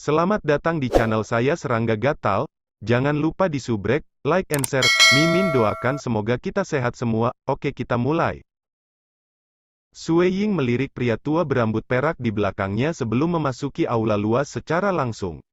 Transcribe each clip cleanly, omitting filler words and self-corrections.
Selamat datang di channel saya Serangga Gatal. Jangan lupa di subrek, like and share. Mimin doakan semoga kita sehat semua. Oke, kita mulai. Sue Ying melirik pria tua berambut perak di belakangnya sebelum memasuki aula luas secara langsung.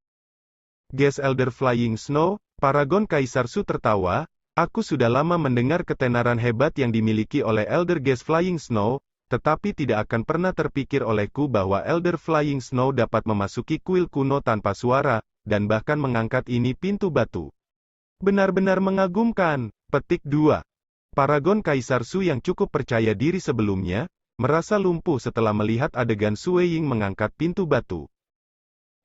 Guest Elder Flying Snow, Paragon Kaisar Su tertawa. Aku sudah lama mendengar ketenaran hebat yang dimiliki oleh Elder Guest Flying Snow, tetapi tidak akan pernah terpikir olehku bahwa Elder Flying Snow dapat memasuki kuil kuno tanpa suara, dan bahkan mengangkat ini pintu batu. Benar-benar mengagumkan. Petik 2. Paragon Kaisar Su yang cukup percaya diri sebelumnya, merasa lumpuh setelah melihat adegan Sue Ying mengangkat pintu batu.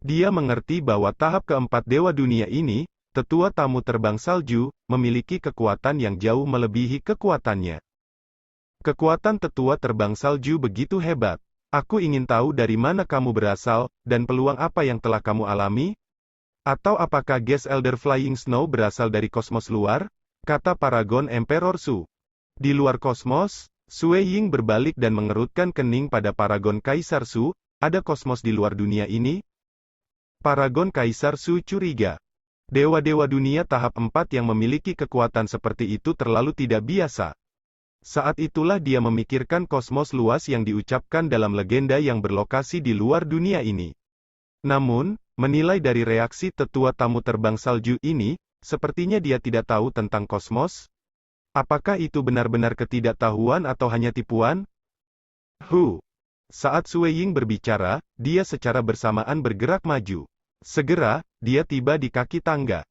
Dia mengerti bahwa tahap keempat Dewa Dunia ini, tetua tamu terbang salju, memiliki kekuatan yang jauh melebihi kekuatannya. Kekuatan tetua terbang salju begitu hebat. Aku ingin tahu dari mana kamu berasal, dan peluang apa yang telah kamu alami? Atau apakah Guest Elder Flying Snow berasal dari kosmos luar? Kata Paragon Emperor Su. Di luar kosmos, Sue Ying berbalik dan mengerutkan kening pada Paragon Kaisar Su. Ada kosmos di luar dunia ini? Paragon Kaisar Su curiga. Dewa-dewa dunia tahap 4 yang memiliki kekuatan seperti itu terlalu tidak biasa. Saat itulah dia memikirkan kosmos luas yang diucapkan dalam legenda yang berlokasi di luar dunia ini. Namun, menilai dari reaksi tetua tamu terbang salju ini, sepertinya dia tidak tahu tentang kosmos. Apakah itu benar-benar ketidaktahuan atau hanya tipuan? Saat Sue Ying berbicara, dia secara bersamaan bergerak maju. Segera, dia tiba di kaki tangga.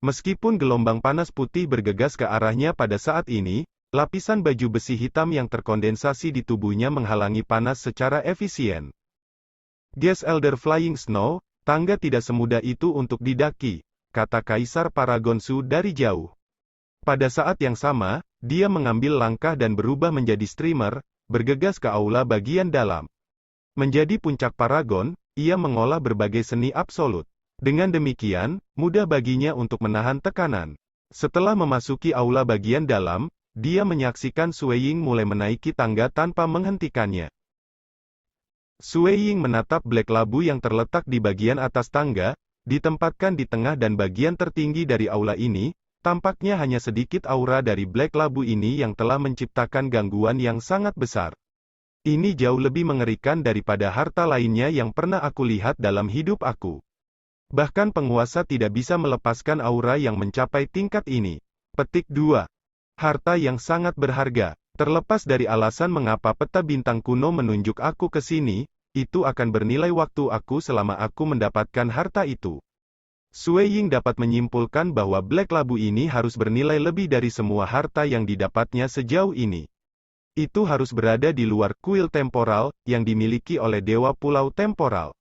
Meskipun gelombang panas putih bergegas ke arahnya pada saat ini, lapisan baju besi hitam yang terkondensasi di tubuhnya menghalangi panas secara efisien. Guest Elder Flying Snow, tangga tidak semudah itu untuk didaki, kata Kaisar Paragon Su dari jauh. Pada saat yang sama, dia mengambil langkah dan berubah menjadi streamer, bergegas ke aula bagian dalam. Menjadi puncak Paragon, ia mengolah berbagai seni absolut. Dengan demikian, mudah baginya untuk menahan tekanan. Setelah memasuki aula bagian dalam, dia menyaksikan Sue Ying mulai menaiki tangga tanpa menghentikannya. Sue Ying menatap Black Labu yang terletak di bagian atas tangga, ditempatkan di tengah dan bagian tertinggi dari aula ini. Tampaknya hanya sedikit aura dari Black Labu ini yang telah menciptakan gangguan yang sangat besar. Ini jauh lebih mengerikan daripada harta lainnya yang pernah aku lihat dalam hidup aku. Bahkan penguasa tidak bisa melepaskan aura yang mencapai tingkat ini. Petik 2. Harta yang sangat berharga. Terlepas dari alasan mengapa peta bintang kuno menunjuk aku ke sini, itu akan bernilai waktu aku selama aku mendapatkan harta itu. Sue Ying dapat menyimpulkan bahwa Black Labu ini harus bernilai lebih dari semua harta yang didapatnya sejauh ini. Itu harus berada di luar kuil temporal, yang dimiliki oleh Dewa Pulau Temporal.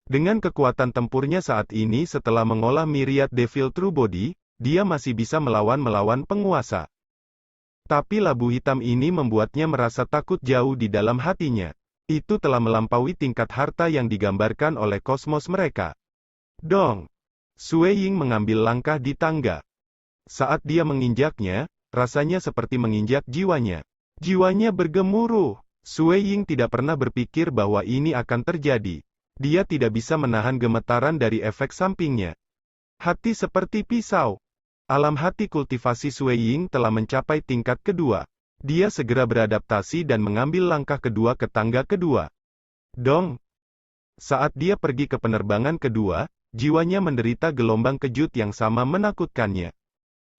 Dengan kekuatan tempurnya saat ini setelah mengolah Myriad Devil True Body, dia masih bisa melawan penguasa. Tapi labu hitam ini membuatnya merasa takut jauh di dalam hatinya. Itu telah melampaui tingkat harta yang digambarkan oleh kosmos mereka. Dong! Sue Ying mengambil langkah di tangga. Saat dia menginjaknya, rasanya seperti menginjak jiwanya. Jiwanya bergemuruh. Sue Ying tidak pernah berpikir bahwa ini akan terjadi. Dia tidak bisa menahan gemetaran dari efek sampingnya. Hati seperti pisau. Alam hati kultivasi Sue Ying telah mencapai tingkat kedua. Dia segera beradaptasi dan mengambil langkah kedua ke tangga kedua. Dong! Saat dia pergi ke penerbangan kedua, jiwanya menderita gelombang kejut yang sama menakutkannya.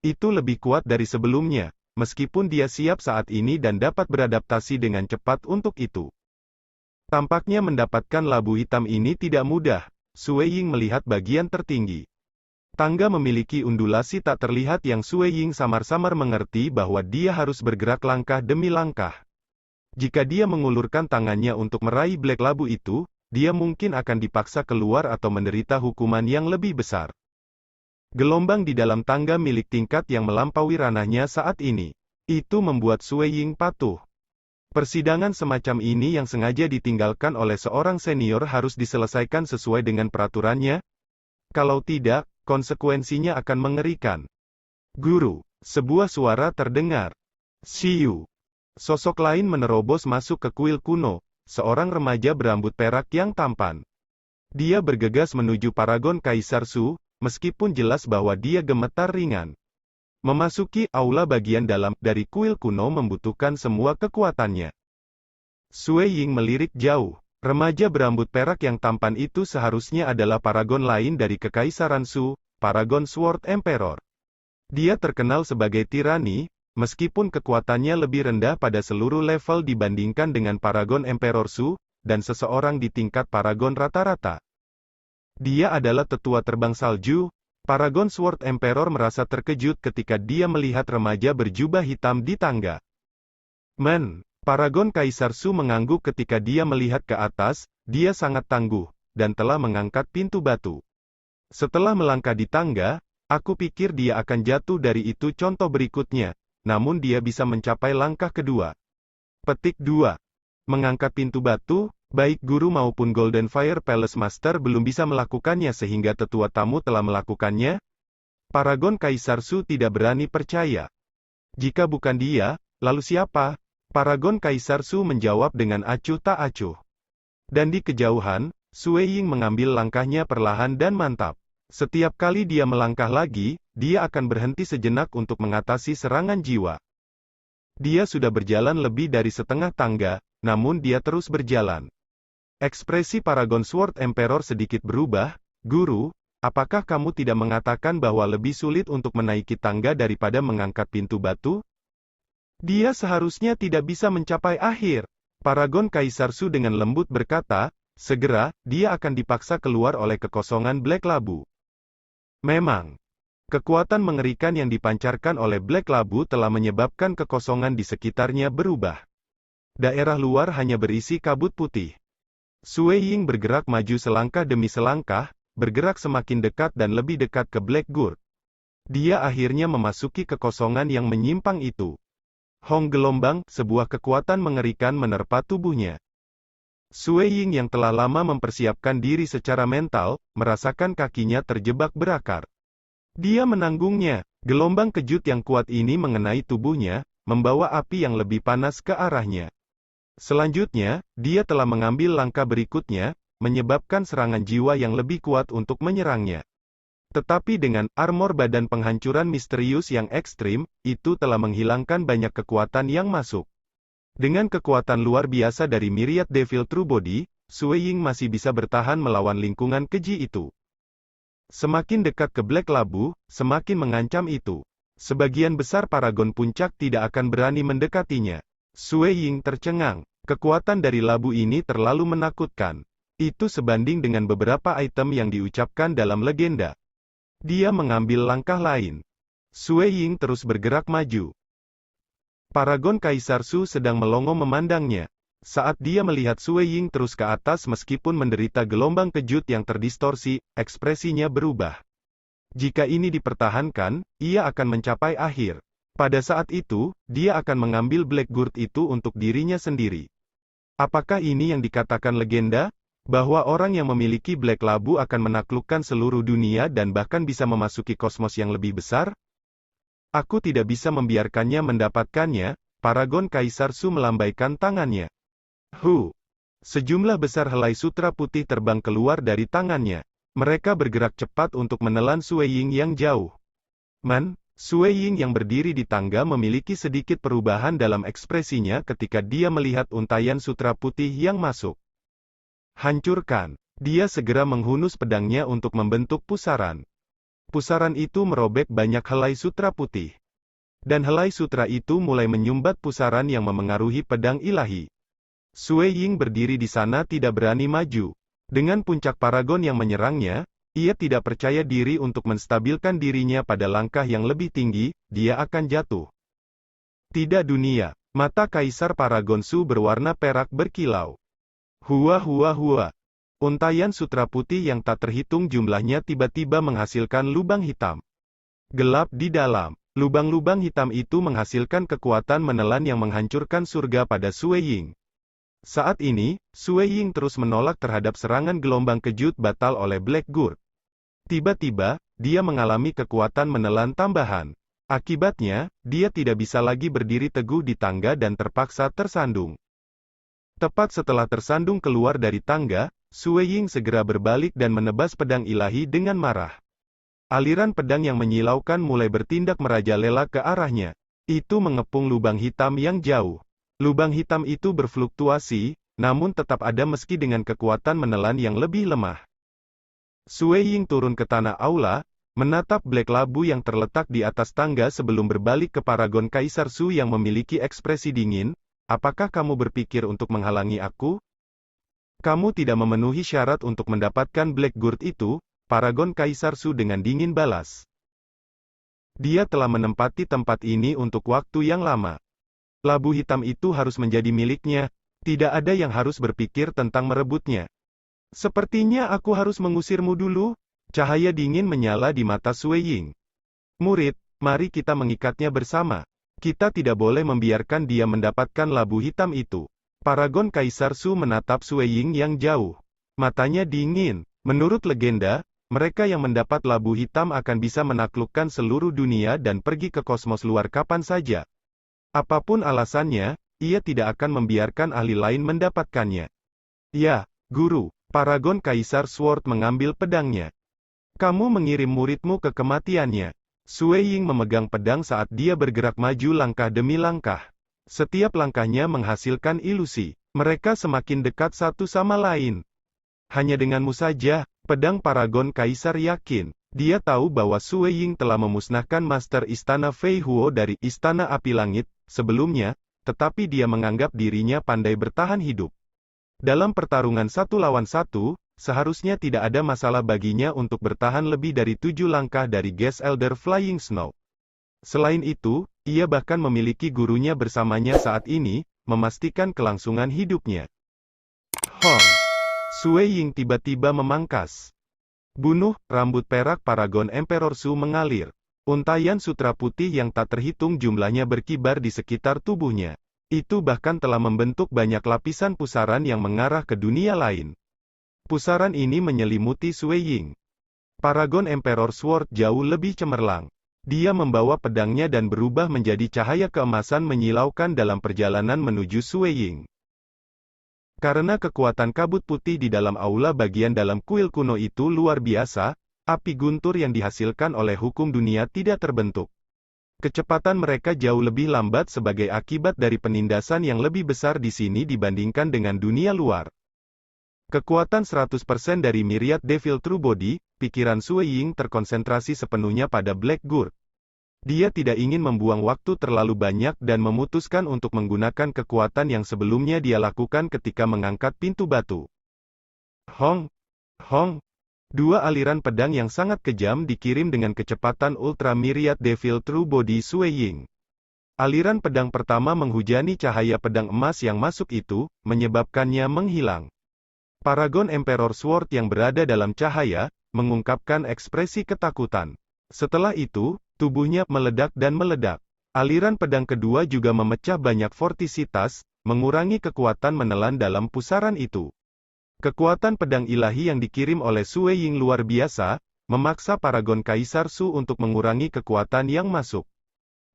Itu lebih kuat dari sebelumnya, meskipun dia siap saat ini dan dapat beradaptasi dengan cepat untuk itu. Tampaknya mendapatkan labu hitam ini tidak mudah. Sue Ying melihat bagian tertinggi. Tangga memiliki undulasi tak terlihat yang Sue Ying samar-samar mengerti bahwa dia harus bergerak langkah demi langkah. Jika dia mengulurkan tangannya untuk meraih Black Labu itu, dia mungkin akan dipaksa keluar atau menderita hukuman yang lebih besar. Gelombang di dalam tangga milik tingkat yang melampaui ranahnya saat ini. Itu membuat Sue Ying patuh. Persidangan semacam ini yang sengaja ditinggalkan oleh seorang senior harus diselesaikan sesuai dengan peraturannya. Kalau tidak, konsekuensinya akan mengerikan. Guru, sebuah suara terdengar. Shiyu. Sosok lain menerobos masuk ke kuil kuno, seorang remaja berambut perak yang tampan. Dia bergegas menuju Paragon Kaisar Su, meskipun jelas bahwa dia gemetar ringan. Memasuki aula bagian dalam dari kuil kuno membutuhkan semua kekuatannya. Sue Ying melirik jauh. Remaja berambut perak yang tampan itu seharusnya adalah paragon lain dari Kekaisaran Su, Paragon Sword Emperor. Dia terkenal sebagai tirani, meskipun kekuatannya lebih rendah pada seluruh level dibandingkan dengan Paragon Emperor Su, dan seseorang di tingkat Paragon rata-rata. Dia adalah tetua terbang salju. Paragon Sword Emperor merasa terkejut ketika dia melihat remaja berjubah hitam di tangga. Paragon Kaisar Su mengangguk ketika dia melihat ke atas. Dia sangat tangguh, dan telah mengangkat pintu batu. Setelah melangkah di tangga, aku pikir dia akan jatuh dari itu contoh berikutnya, namun dia bisa mencapai langkah kedua. Petik 2. Mengangkat pintu batu, baik guru maupun Golden Fire Palace Master belum bisa melakukannya sehingga tetua tamu telah melakukannya? Paragon Kaisar Su tidak berani percaya. Jika bukan dia, lalu siapa? Paragon Kaisar Su menjawab dengan acuh tak acuh. Dan di kejauhan, Sue Ying mengambil langkahnya perlahan dan mantap. Setiap kali dia melangkah lagi, dia akan berhenti sejenak untuk mengatasi serangan jiwa. Dia sudah berjalan lebih dari setengah tangga, namun dia terus berjalan. Ekspresi Paragon Sword Emperor sedikit berubah. Guru, apakah kamu tidak mengatakan bahwa lebih sulit untuk menaiki tangga daripada mengangkat pintu batu? Dia seharusnya tidak bisa mencapai akhir. Paragon Kaisar Su dengan lembut berkata, segera, dia akan dipaksa keluar oleh kekosongan Black Labu. Memang, kekuatan mengerikan yang dipancarkan oleh Black Labu telah menyebabkan kekosongan di sekitarnya berubah. Daerah luar hanya berisi kabut putih. Sue Ying bergerak maju selangkah demi selangkah, bergerak semakin dekat dan lebih dekat ke Black Gourd. Dia akhirnya memasuki kekosongan yang menyimpang itu. Hong gelombang, sebuah kekuatan mengerikan menerpa tubuhnya. Sue Ying yang telah lama mempersiapkan diri secara mental, merasakan kakinya terjebak berakar. Dia menanggungnya. Gelombang kejut yang kuat ini mengenai tubuhnya, membawa api yang lebih panas ke arahnya. Selanjutnya, dia telah mengambil langkah berikutnya, menyebabkan serangan jiwa yang lebih kuat untuk menyerangnya. Tetapi dengan armor badan penghancuran misterius yang ekstrim, itu telah menghilangkan banyak kekuatan yang masuk. Dengan kekuatan luar biasa dari Myriad Devil True Body, Sue Ying masih bisa bertahan melawan lingkungan keji itu. Semakin dekat ke Black Labu, semakin mengancam itu. Sebagian besar Paragon Puncak tidak akan berani mendekatinya. Sue Ying tercengang. Kekuatan dari labu ini terlalu menakutkan. Itu sebanding dengan beberapa item yang diucapkan dalam legenda. Dia mengambil langkah lain. Sue Ying terus bergerak maju. Paragon Kaisar Su sedang melongo memandangnya. Saat dia melihat Sue Ying terus ke atas meskipun menderita gelombang kejut yang terdistorsi, ekspresinya berubah. Jika ini dipertahankan, ia akan mencapai akhir. Pada saat itu, dia akan mengambil Black Gourd itu untuk dirinya sendiri. Apakah ini yang dikatakan legenda? Bahwa orang yang memiliki Black Labu akan menaklukkan seluruh dunia dan bahkan bisa memasuki kosmos yang lebih besar? Aku tidak bisa membiarkannya mendapatkannya. Paragon Kaisar Su melambaikan tangannya. Sejumlah besar helai sutra putih terbang keluar dari tangannya. Mereka bergerak cepat untuk menelan Sue Ying yang jauh. Sue Ying yang berdiri di tangga memiliki sedikit perubahan dalam ekspresinya ketika dia melihat untayan sutra putih yang masuk. Hancurkan. Dia segera menghunus pedangnya untuk membentuk pusaran. Pusaran itu merobek banyak helai sutra putih. Dan helai sutra itu mulai menyumbat pusaran yang memengaruhi pedang ilahi. Sue Ying berdiri di sana tidak berani maju. Dengan puncak paragon yang menyerangnya, ia tidak percaya diri untuk menstabilkan dirinya pada langkah yang lebih tinggi, dia akan jatuh. Tidak dunia. Mata Kaisar Paragon Su berwarna perak berkilau. Hua. Untayan sutra putih yang tak terhitung jumlahnya tiba-tiba menghasilkan lubang hitam. Gelap di dalam. Lubang-lubang hitam itu menghasilkan kekuatan menelan yang menghancurkan surga pada Sue Ying. Saat ini, Sue Ying terus menolak terhadap serangan gelombang kejut batal oleh Black Gourd. Tiba-tiba, dia mengalami kekuatan menelan tambahan. Akibatnya, dia tidak bisa lagi berdiri teguh di tangga dan terpaksa tersandung. Tepat setelah tersandung keluar dari tangga, Sue Ying segera berbalik dan menebas pedang ilahi dengan marah. Aliran pedang yang menyilaukan mulai bertindak merajalela ke arahnya. Itu mengepung lubang hitam yang jauh. Lubang hitam itu berfluktuasi, namun tetap ada meski dengan kekuatan menelan yang lebih lemah. Sue Ying turun ke tanah aula, menatap Black Labu yang terletak di atas tangga sebelum berbalik ke Paragon Kaisar Su yang memiliki ekspresi dingin. Apakah kamu berpikir untuk menghalangi aku? Kamu tidak memenuhi syarat untuk mendapatkan Black Gourd itu, Paragon Kaisar Su dengan dingin balas. Dia telah menempati tempat ini untuk waktu yang lama. Labu hitam itu harus menjadi miliknya, tidak ada yang harus berpikir tentang merebutnya. Sepertinya aku harus mengusirmu dulu. Cahaya dingin menyala di mata Sue Ying. Murid, mari kita mengikatnya bersama. Kita tidak boleh membiarkan dia mendapatkan labu hitam itu. Paragon Kaisar Su menatap Sue Ying yang jauh. Matanya dingin. Menurut legenda, mereka yang mendapat labu hitam akan bisa menaklukkan seluruh dunia dan pergi ke kosmos luar kapan saja. Apapun alasannya, ia tidak akan membiarkan ahli lain mendapatkannya. Ya, Guru. Paragon Kaisar Sword mengambil pedangnya. Kamu mengirim muridmu ke kematiannya. Sue Ying memegang pedang saat dia bergerak maju langkah demi langkah. Setiap langkahnya menghasilkan ilusi. Mereka semakin dekat satu sama lain. Hanya denganmu saja, pedang Paragon Kaisar yakin. Dia tahu bahwa Sue Ying telah memusnahkan Master Istana Fei Huo dari Istana Api Langit sebelumnya, tetapi dia menganggap dirinya pandai bertahan hidup. Dalam pertarungan 1 lawan 1, seharusnya tidak ada masalah baginya untuk bertahan lebih dari 7 langkah dari Gas Elder Flying Snow. Selain itu, ia bahkan memiliki gurunya bersamanya saat ini, memastikan kelangsungan hidupnya. Hong! Sue Ying tiba-tiba memangkas. Bunuh, rambut perak Paragon Emperor Su mengalir. Untaian sutra putih yang tak terhitung jumlahnya berkibar di sekitar tubuhnya. Itu bahkan telah membentuk banyak lapisan pusaran yang mengarah ke dunia lain. Pusaran ini menyelimuti Sue Ying. Paragon Emperor Sword jauh lebih cemerlang. Dia membawa pedangnya dan berubah menjadi cahaya keemasan menyilaukan dalam perjalanan menuju Sue Ying. Karena kekuatan kabut putih di dalam aula bagian dalam kuil kuno itu luar biasa, api guntur yang dihasilkan oleh hukum dunia tidak terbentuk. Kecepatan mereka jauh lebih lambat sebagai akibat dari penindasan yang lebih besar di sini dibandingkan dengan dunia luar. Kekuatan 100% dari Myriad Devil True Body, pikiran Sue Ying terkonsentrasi sepenuhnya pada Black Gourd. Dia tidak ingin membuang waktu terlalu banyak dan memutuskan untuk menggunakan kekuatan yang sebelumnya dia lakukan ketika mengangkat pintu batu. Hong! Hong! Dua aliran pedang yang sangat kejam dikirim dengan kecepatan Ultra Myriad Devil True Body Sue Ying. Aliran pedang pertama menghujani cahaya pedang emas yang masuk itu, menyebabkannya menghilang. Paragon Emperor Sword yang berada dalam cahaya, mengungkapkan ekspresi ketakutan. Setelah itu, tubuhnya meledak dan meledak. Aliran pedang kedua juga memecah banyak vortisitas, mengurangi kekuatan menelan dalam pusaran itu. Kekuatan pedang ilahi yang dikirim oleh Sue Ying luar biasa, memaksa Paragon Kaisar Su untuk mengurangi kekuatan yang masuk.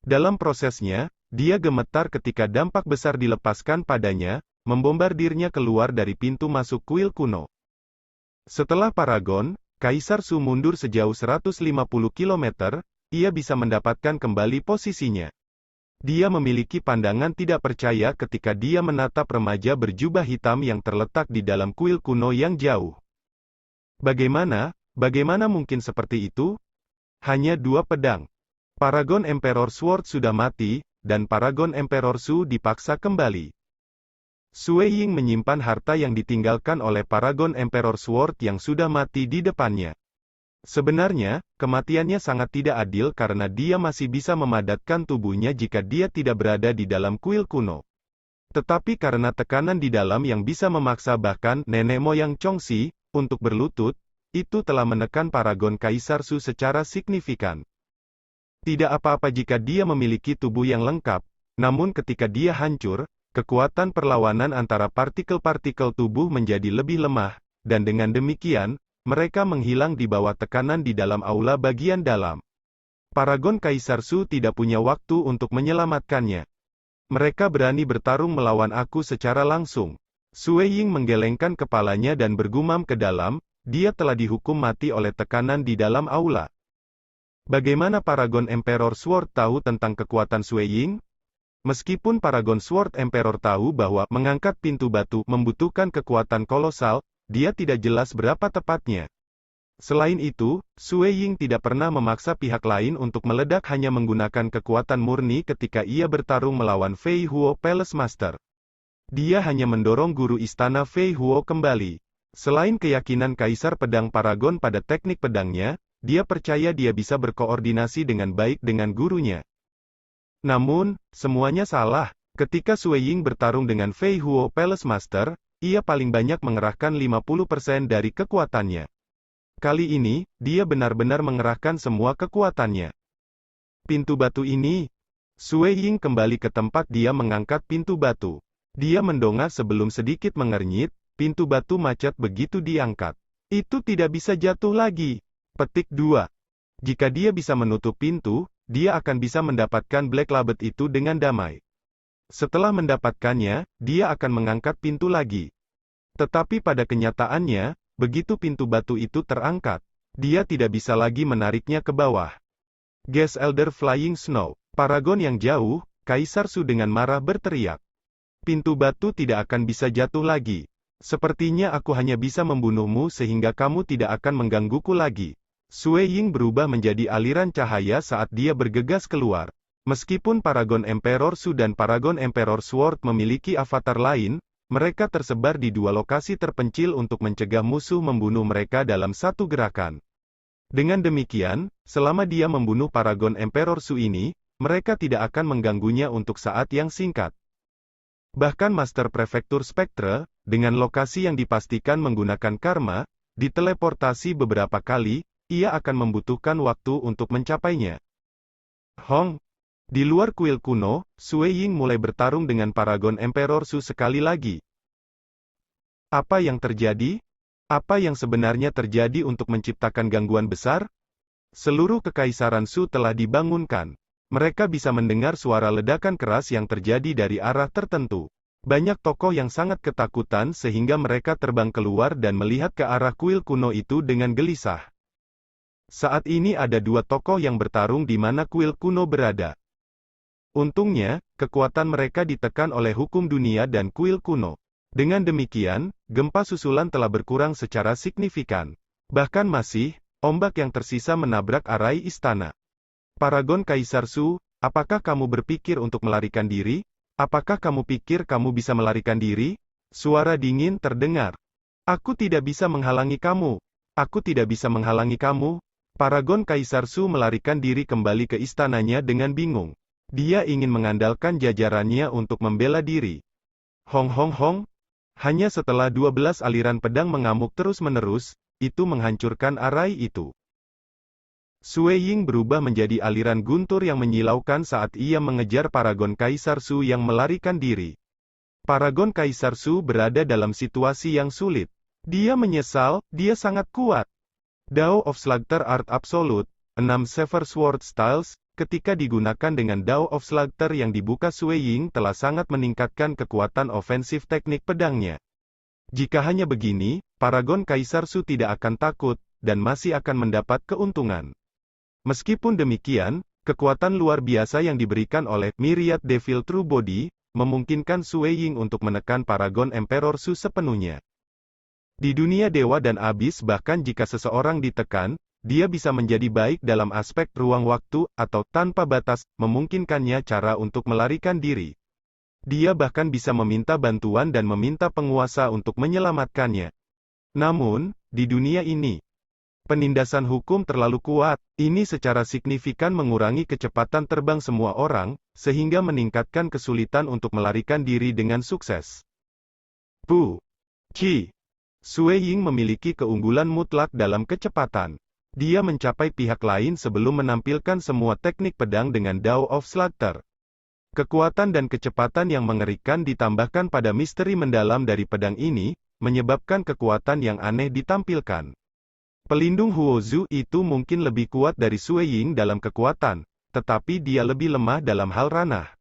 Dalam prosesnya, dia gemetar ketika dampak besar dilepaskan padanya, membombardirnya keluar dari pintu masuk kuil kuno. Setelah Paragon Kaisar Su mundur sejauh 150 km, ia bisa mendapatkan kembali posisinya. Dia memiliki pandangan tidak percaya ketika dia menatap remaja berjubah hitam yang terletak di dalam kuil kuno yang jauh. Bagaimana mungkin seperti itu? Hanya 2 pedang. Paragon Emperor Sword sudah mati, dan Paragon Emperor Su dipaksa kembali. Sue Ying menyimpan harta yang ditinggalkan oleh Paragon Emperor Sword yang sudah mati di depannya. Sebenarnya, kematiannya sangat tidak adil karena dia masih bisa memadatkan tubuhnya jika dia tidak berada di dalam kuil kuno. Tetapi karena tekanan di dalam yang bisa memaksa bahkan nenek moyang Chongxi untuk berlutut, itu telah menekan Paragon Kaisar Su secara signifikan. Tidak apa-apa jika dia memiliki tubuh yang lengkap, namun ketika dia hancur, kekuatan perlawanan antara partikel-partikel tubuh menjadi lebih lemah, dan dengan demikian, mereka menghilang di bawah tekanan di dalam aula bagian dalam. Paragon Kaisar Su tidak punya waktu untuk menyelamatkannya. Mereka berani bertarung melawan aku secara langsung. Sue Ying menggelengkan kepalanya dan bergumam ke dalam, dia telah dihukum mati oleh tekanan di dalam aula. Bagaimana Paragon Emperor Sword tahu tentang kekuatan Sue Ying? Meskipun Paragon Sword Emperor tahu bahwa mengangkat pintu batu membutuhkan kekuatan kolosal, dia tidak jelas berapa tepatnya. Selain itu, Sue Ying tidak pernah memaksa pihak lain untuk meledak hanya menggunakan kekuatan murni ketika ia bertarung melawan Fei Huo Palace Master. Dia hanya mendorong guru istana Fei Huo kembali. Selain keyakinan Kaisar Pedang Paragon pada teknik pedangnya, dia percaya dia bisa berkoordinasi dengan baik dengan gurunya. Namun, semuanya salah. Ketika Sue Ying bertarung dengan Fei Huo Palace Master, ia paling banyak mengerahkan 50% dari kekuatannya. Kali ini, dia benar-benar mengerahkan semua kekuatannya. Pintu batu ini. Sue Ying kembali ke tempat dia mengangkat pintu batu. Dia mendongak sebelum sedikit mengernyit, pintu batu macet begitu diangkat. Itu tidak bisa jatuh lagi. Petik 2. Jika dia bisa menutup pintu, dia akan bisa mendapatkan Black Labet itu dengan damai. Setelah mendapatkannya, dia akan mengangkat pintu lagi. Tetapi pada kenyataannya, begitu pintu batu itu terangkat, dia tidak bisa lagi menariknya ke bawah. Gas Elder Flying Snow. Paragon yang jauh, Kaisar Su dengan marah berteriak. Pintu batu tidak akan bisa jatuh lagi. Sepertinya aku hanya bisa membunuhmu sehingga kamu tidak akan menggangguku lagi. Sue Ying berubah menjadi aliran cahaya saat dia bergegas keluar. Meskipun Paragon Emperor Su dan Paragon Emperor Sword memiliki avatar lain, mereka tersebar di dua lokasi terpencil untuk mencegah musuh membunuh mereka dalam satu gerakan. Dengan demikian, selama dia membunuh Paragon Emperor Su ini, mereka tidak akan mengganggunya untuk saat yang singkat. Bahkan Master Prefektur Spectre, dengan lokasi yang dipastikan menggunakan karma, diteleportasi beberapa kali, ia akan membutuhkan waktu untuk mencapainya. Hong. Di luar kuil kuno, Sue Ying mulai bertarung dengan Paragon Emperor Su sekali lagi. Apa yang terjadi? Apa yang sebenarnya terjadi untuk menciptakan gangguan besar? Seluruh kekaisaran Su telah dibangunkan. Mereka bisa mendengar suara ledakan keras yang terjadi dari arah tertentu. Banyak tokoh yang sangat ketakutan sehingga mereka terbang keluar dan melihat ke arah kuil kuno itu dengan gelisah. Saat ini ada dua tokoh yang bertarung di mana kuil kuno berada. Untungnya, kekuatan mereka ditekan oleh hukum dunia dan kuil kuno. Dengan demikian, gempa susulan telah berkurang secara signifikan. Bahkan masih, ombak yang tersisa menabrak arai istana. Paragon Kaisar Su, apakah kamu berpikir untuk melarikan diri? Apakah kamu pikir kamu bisa melarikan diri? Suara dingin terdengar. Aku tidak bisa menghalangi kamu. Aku tidak bisa menghalangi kamu. Paragon Kaisar Su melarikan diri kembali ke istananya dengan bingung. Dia ingin mengandalkan jajarannya untuk membela diri. Hong hong hong. Hanya setelah 12 aliran pedang mengamuk terus-menerus, itu menghancurkan arai itu. Sue Ying berubah menjadi aliran guntur yang menyilaukan saat ia mengejar Paragon Kaisar Su yang melarikan diri. Paragon Kaisar Su berada dalam situasi yang sulit. Dia menyesal, dia sangat kuat. Dao of Slaughter Art Absolute, 6 Sever Sword Styles, ketika digunakan dengan Dao of Slaughter yang dibuka Sue Ying telah sangat meningkatkan kekuatan ofensif teknik pedangnya. Jika hanya begini, Paragon Kaisar Su tidak akan takut, dan masih akan mendapat keuntungan. Meskipun demikian, kekuatan luar biasa yang diberikan oleh Myriad Devil True Body, memungkinkan Sue Ying untuk menekan Paragon Emperor Su sepenuhnya. Di dunia dewa dan abis bahkan jika seseorang ditekan, dia bisa menjadi baik dalam aspek ruang waktu, atau tanpa batas, memungkinkannya cara untuk melarikan diri. Dia bahkan bisa meminta bantuan dan meminta penguasa untuk menyelamatkannya. Namun, di dunia ini, penindasan hukum terlalu kuat. Ini secara signifikan mengurangi kecepatan terbang semua orang, sehingga meningkatkan kesulitan untuk melarikan diri dengan sukses. Pu. Qi. Sue Ying memiliki keunggulan mutlak dalam kecepatan. Dia mencapai pihak lain sebelum menampilkan semua teknik pedang dengan Dao of Slaughter. Kekuatan dan kecepatan yang mengerikan ditambahkan pada misteri mendalam dari pedang ini, menyebabkan kekuatan yang aneh ditampilkan. Pelindung Huozu itu mungkin lebih kuat dari Sue Ying dalam kekuatan, tetapi dia lebih lemah dalam hal ranah.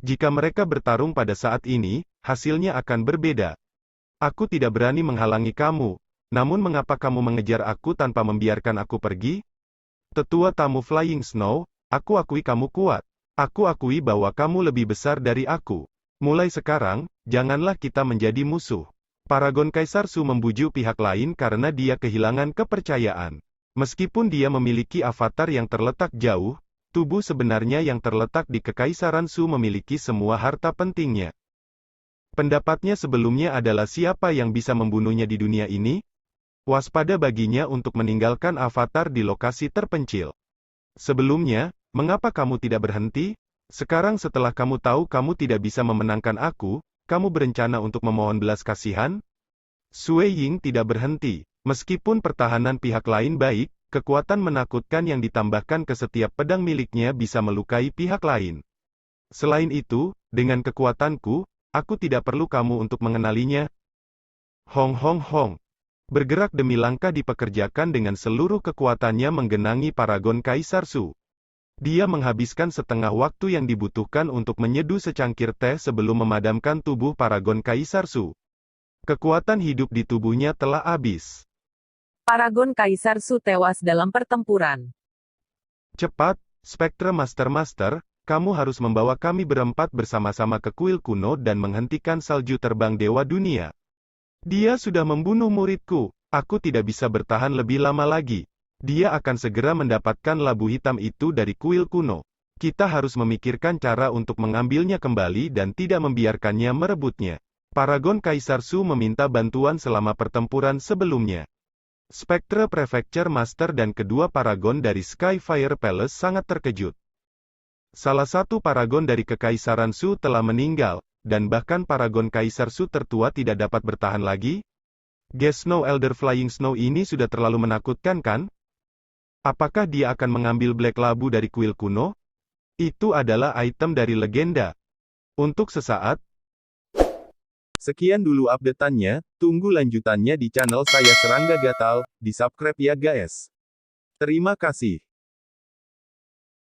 Jika mereka bertarung pada saat ini, hasilnya akan berbeda. Aku tidak berani menghalangi kamu. Namun mengapa kamu mengejar aku tanpa membiarkan aku pergi? Tetua tamu Flying Snow, aku akui kamu kuat. Aku akui bahwa kamu lebih besar dari aku. Mulai sekarang, janganlah kita menjadi musuh. Paragon Kaisar Su membujuk pihak lain karena dia kehilangan kepercayaan. Meskipun dia memiliki avatar yang terletak jauh, tubuh sebenarnya yang terletak di Kekaisaran Su memiliki semua harta pentingnya. Pendapatnya sebelumnya adalah siapa yang bisa membunuhnya di dunia ini? Waspada baginya untuk meninggalkan avatar di lokasi terpencil. Sebelumnya, mengapa kamu tidak berhenti? Sekarang setelah kamu tahu kamu tidak bisa memenangkan aku, kamu berencana untuk memohon belas kasihan? Sui Ying tidak berhenti. Meskipun pertahanan pihak lain baik, kekuatan menakutkan yang ditambahkan ke setiap pedang miliknya bisa melukai pihak lain. Selain itu, dengan kekuatanku, aku tidak perlu kamu untuk mengenalinya. Hong Hong Hong. Bergerak demi langkah dipekerjakan dengan seluruh kekuatannya menggenangi paragon Kaisar Su. Dia menghabiskan setengah waktu yang dibutuhkan untuk menyeduh secangkir teh sebelum memadamkan tubuh paragon Kaisar Su. Kekuatan hidup di tubuhnya telah habis. Paragon Kaisar Su tewas dalam pertempuran. Cepat, Spectre Master, kamu harus membawa kami berempat bersama-sama ke kuil kuno dan menghentikan salju terbang Dewa Dunia. Dia sudah membunuh muridku, aku tidak bisa bertahan lebih lama lagi. Dia akan segera mendapatkan labu hitam itu dari kuil kuno. Kita harus memikirkan cara untuk mengambilnya kembali dan tidak membiarkannya merebutnya. Paragon Kaisar Su meminta bantuan selama pertempuran sebelumnya. Spectre Prefecture Master dan kedua paragon dari Skyfire Palace sangat terkejut. Salah satu paragon dari Kekaisaran Su telah meninggal, dan bahkan paragon Kaisar Su tertua tidak dapat bertahan lagi? Gas Snow Elder Flying Snow ini sudah terlalu menakutkan kan? Apakah dia akan mengambil Black Labu dari kuil kuno? Itu adalah item dari legenda. Untuk sesaat. Sekian dulu update-annya, tunggu lanjutannya di channel saya Serangga Gatal, di subscribe ya guys. Terima kasih.